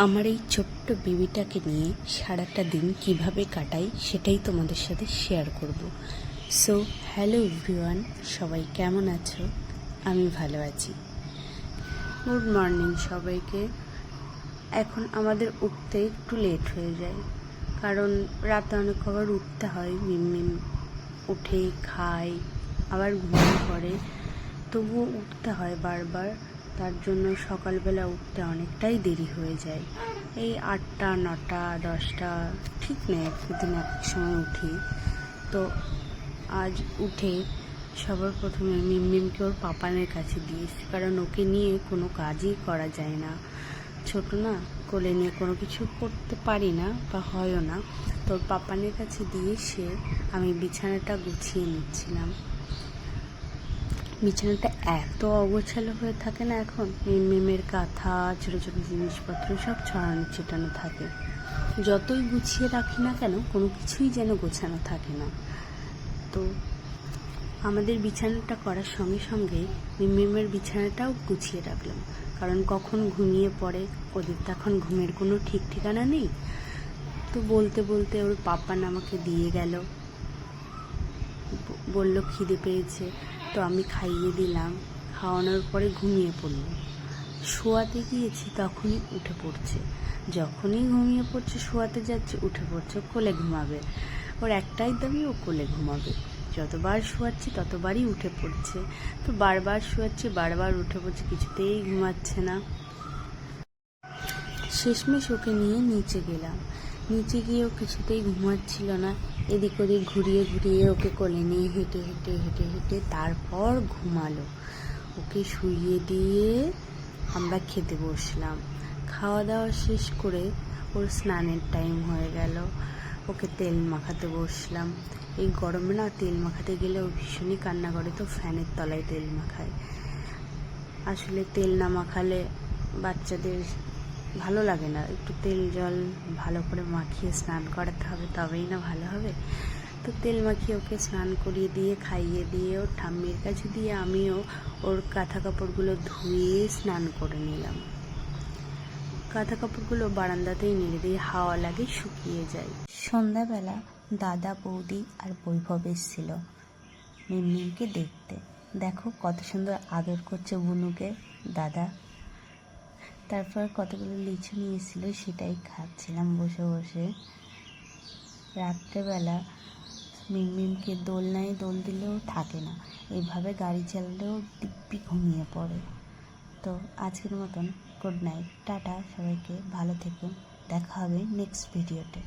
আমার এই ছোট্ট বেবিটাকে নিয়ে সারাটা দিন কিভাবে কাটাই সেটাই তোমাদের সাথে শেয়ার করব। সো হ্যালো এভরিওয়ান, সবাই কেমন আছো? আমি ভালো আছি। গুড মর্নিং সবাইকে। এখন আমাদের উঠতে একটু লেট হয়ে যায়, কারণ রাতে অনেক আবার উঠতে হয়। মিম উঠে খায়, আবার ঘুমিয়ে পড়ে, তবুও উঠতে হয় বারবার। তার জন্য সকালবেলা উঠতে অনেকটাই দেরি হয়ে যায়। এই 8টা 9টা 10টা ঠিক নেই, একদিন এক সময় উঠি। তো আজ উঠে সবার প্রথমে মিমকে ওর পাপানের কাছে দিয়েছি, কারণ ওকে নিয়ে কোনো কাজই করা যায় না। ছোট না, কোলে নিয়ে কোনো কিছু করতে পারি না বা হয়ও না। তো ওর পাপানের কাছে দিয়ে আমি বিছানাটা গুছিয়ে নিচ্ছিলাম। বিছানাটা এত অগোছালো হয়ে থাকে না এখন, মিমের কাঁথা, ছোটো ছোটো জিনিসপত্র সব ছড়ানো ছিটানো থাকে। যতই গুছিয়ে রাখি না কেন, কোনো কিছুই যেন গোছানো থাকে না। তো আমাদের বিছানাটা করার সঙ্গে সঙ্গে মিমের বিছানাটাও গুছিয়ে রাখলাম, কারণ কখন ঘুমিয়ে পড়ে, ওদের তো এখন ঘুমের কোনো ঠিক ঠিকানা নেই। তো বলতে বলতে ওর পাপান আমাকে দিয়ে গেল, বলল খিদে পেয়েছে, তো আমি খাইয়ে দিলাম। খাওয়ানোর পরে ঘুমিয়ে পড়ল। শোয়াতে গিয়েছি তখনই উঠে পড়ছে, যখনই ঘুমিয়ে পড়ছে শোয়াতে যাচ্ছে উঠে পড়ছে, কোলে ঘুমাবে। ওর একটাই দাবি, ও কোলে ঘুমাবে। যতবার শোয়াচ্ছি ততবারই উঠে পড়ছে। তো বারবার শোয়াচ্ছি, বারবার উঠে পড়ছে, কিছুতেই ঘুমাচ্ছে না। শেষমেশ ওকে নিয়ে নিচে গেলাম। নিচে গিয়েও কিছুতেই ঘুমাচ্ছিল না। এদিক ওদিক ঘুরিয়ে ঘুরিয়ে ওকে কোলে নিয়ে হেঁটে হেঁটে হেঁটে হেঁটে তারপর ঘুমালো। ওকে শুইয়ে দিয়ে আমরা খেতে বসলাম। খাওয়া দাওয়া শেষ করে ওর স্নানের টাইম হয়ে গেল। ওকে তেল মাখাতে বসলাম। এই গরমে না তেল মাখাতে গেলে ও ভীষণই কান্না করে, তো ফ্যানের তলায় তেল মাখায়। আসলে তেল না মাখালে বাচ্চাদের ভালো লাগে না। একটু তেল জল ভালো করে মাখিয়ে স্নান করাতে হবে, তবেই না ভালো হবে। তো তেল মাখিয়ে ওকে স্নান করিয়ে দিয়ে খাইয়ে দিয়ে ওর ঠাম্মির কাছে দিয়ে আমিও ওর কাঁথা কাপড়গুলো ধুয়ে স্নান করে নিলাম। কাঁথা কাপড়গুলো বারান্দাতেই নেড়ে দিয়ে হাওয়া লাগে, শুকিয়ে যায়। সন্ধ্যাবেলা দাদা বৌদি আর বৈভব এসেছিল মিমকে দেখতে। দেখো কত সুন্দর আদর করছে বুনুকে দাদা। তারপর কতগুলো লিচু নিয়ে এসেছিল, সেটাই খাচ্ছিলাম বসে বসে। রাত্রেবেলা মিমকে দোলনায় দোল দিলেও থাকে না, এইভাবে গাড়ি চালালেও দিব্যি ঘুমিয়ে পড়ে। তো আজকের মতন গুড নাইট, টাটা সবাইকে, ভালো থেকো, দেখা হবে নেক্সট ভিডিওতে।